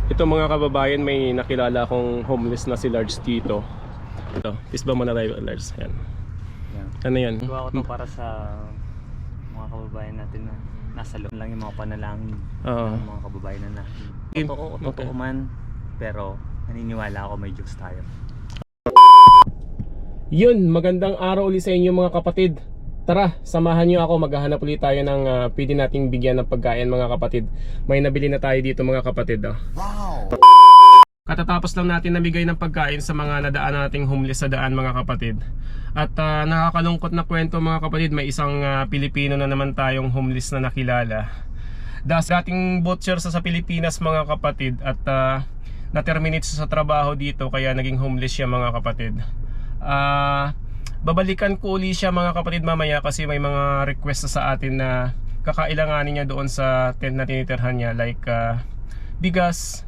Ito mga kababayan, may nakilala akong homeless na si Large dito. Ito, isba mo na tayo, Large. Yan. Yan. Ano yan? Gawa ko to para sa mga kababayan natin na nasa loob lang yung mga panalangin Oo. ng mga kababayan na natin. Totoo Okay. man, pero naniniwala ako may Diyos tayo. Yun, magandang araw ulit sa inyo mga kapatid. Tara, samahan nyo ako, maghahanap ulit tayo ng pwede nating bigyan ng pagkain mga kapatid. May nabili na tayo dito mga kapatid. Wow! Katatapos lang natin namigay ng pagkain sa mga nadaan nating homeless sa daan mga kapatid. At nakakalungkot na kwento mga kapatid, may isang Pilipino na naman tayong homeless na nakilala. Dating butcher sa Pilipinas mga kapatid, at na-terminate sa trabaho dito kaya naging homeless siya mga kapatid. Babalikan ko uli siya mga kapatid mamaya kasi may mga request sa atin na kakailanganin niya doon sa tent na tinitirhan niya, like bigas,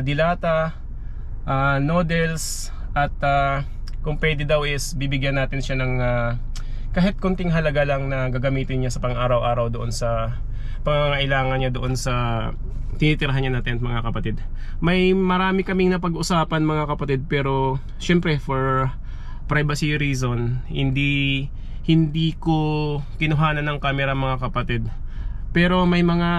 dilata, noodles, at kung pwede daw is bibigyan natin siya ng kahit konting halaga lang na gagamitin niya sa pang-araw-araw doon sa pangangailangan niya doon sa tinitirhan niya na tent mga kapatid. May marami kaming napag-usapan mga kapatid, pero syempre for privacy reason hindi ko kinuhanan ng camera mga kapatid. Pero may mga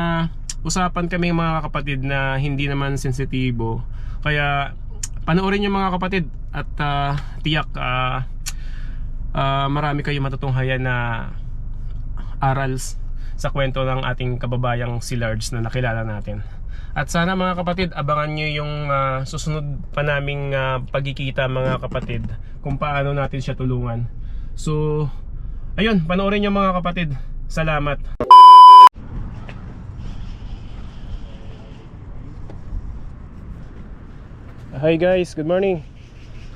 usapan kami mga kapatid na hindi naman sensitibo, kaya panoorin niyo mga kapatid at tiyak marami kayo matutunghayan na arals sa kwento ng ating kababayang si Large na nakilala natin. At sana mga kapatid, abangan nyo yung susunod pa naming pagkikita mga kapatid, kung paano natin siya tulungan. So ayun, panoorin nyo mga kapatid. Salamat. Hi guys, good morning.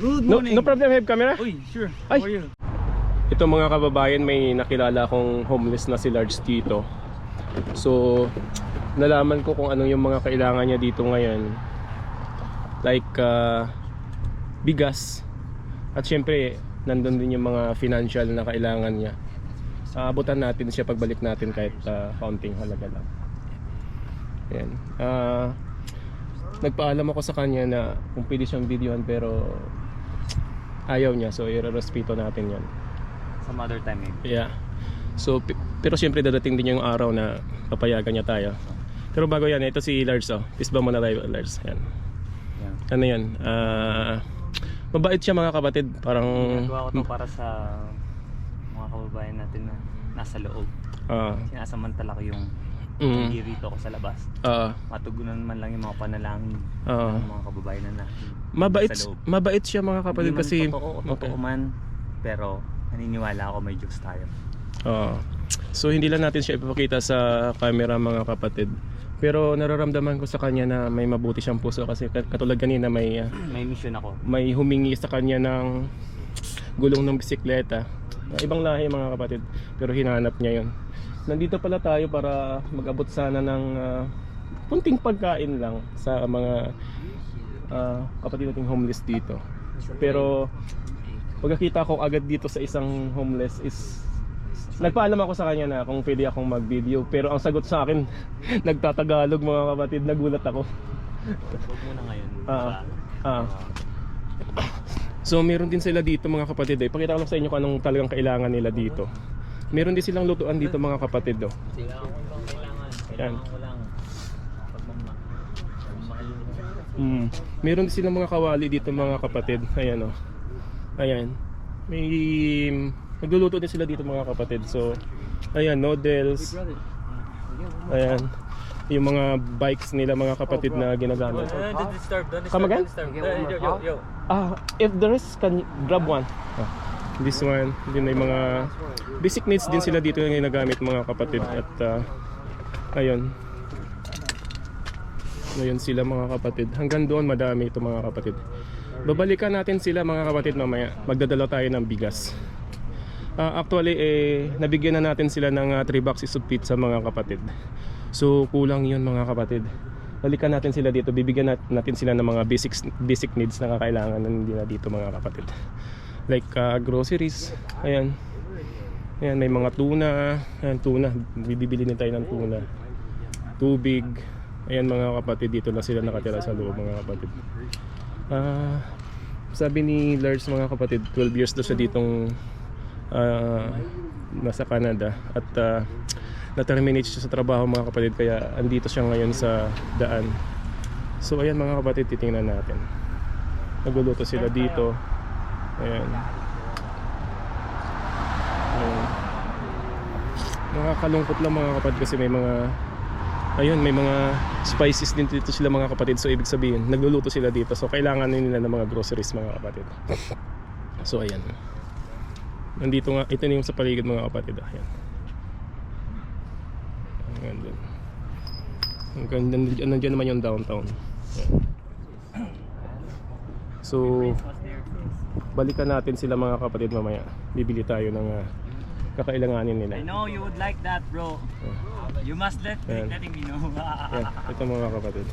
Good No problem, have camera? Uy, sure. Ay. How are you? Ito mga kababayan, may nakilala akong homeless na si Large dito. So nalaman ko kung ano yung mga kailangan niya dito ngayon, like bigas, at syempre nandun din yung mga financial na kailangan niya. Abutan natin siya pagbalik natin kahit counting halaga lang. Yan. Nagpaalam ako sa kanya na kung pwede siyang videohan, pero ayaw niya, so i-respeto natin yan. Some other time maybe. Yeah. So pero syempre dadating din yung araw na papayagan niya tayo. Pero bago yan, ito si Large. Isba mo na tayo, Large. Yan. Yan. Ano yan? Mabait siya mga kapatid. Parang Gawa ko to para sa mga kababayan natin na nasa loob. Sinasamantala ko yung rito ako sa labas. Matugunan man lang yung mga panalangin ng mga kababayan na natin sa loob. Mabait siya mga kapatid. Hindi man kasi totoo man, pero naniniwala ako may Diyos tayo. So hindi lang natin siya ipapakita sa camera mga kapatid, pero nararamdaman ko sa kanya na may mabuti siyang puso. Kasi katulad kanina may mission ako. May humingi sa kanya ng gulong ng bisikleta, ibang lahi mga kapatid, pero hinanap niya yun. Nandito pala tayo para mag-abot sana ng punting pagkain lang sa mga kapatid nating homeless dito. Pero pagkakita ko agad dito sa isang homeless is nagpaalam ako sa kanya na kung pwede akong mag-video, pero ang sagot sa akin nagtatagalog mga kapatid. Nagulat ako. Huwag muna ngayon. So meron din sila dito mga kapatid. Pakita ko lang sa inyo kung anong talagang kailangan nila dito. Meron din silang lutuan dito mga kapatid. Yan. Meron din silang mga kawali dito mga kapatid. Ayan o. Ayan. May nagluluto din sila dito mga kapatid. So ayan, noodles. Ayan, yung mga bikes nila mga kapatid na ginagamit. Come again? If there is, can you grab one? This one. Din may mga basic needs din sila dito na ginagamit mga kapatid. At ayun, ngayon sila mga kapatid. Hanggang doon madami ito mga kapatid. Babalikan natin sila mga kapatid mamaya. Magdadala tayo ng bigas. Actually nabigyan na natin sila ng 3 boxes of pizza mga kapatid. So kulang yun mga kapatid. Balikan natin sila dito. Bibigyan natin sila ng mga basic needs na kakailangan nila dito mga kapatid. Like groceries. Ayan. Ayan, may mga tuna. Ayan, tuna. Bibili din tayo ng tuna. Tubig. Ayan mga kapatid, dito na sila nakatira sa loob mga kapatid. Sabi ni Lars mga kapatid, 12 years daw siya ditong nasa Canada. At na-terminate siya sa trabaho mga kapatid, kaya andito siya ngayon sa daan. So ayan mga kapatid, titingnan natin. Nagluluto sila dito. Ayan. Nakakalungkot lang mga kapatid kasi may mga may mga spices din dito sila mga kapatid. So ibig sabihin nagluluto sila dito, so kailangan nila ng mga groceries mga kapatid. So ayan, nandito nga, ito na yung sa paligid mga kapatid. Ayan, nandiyan naman yung downtown. Ayan. So balikan natin sila mga kapatid mamaya. Bibili tayo ng kakailanganin nila. I know you would like that, bro. You must letting me know. Ito mga kapatid.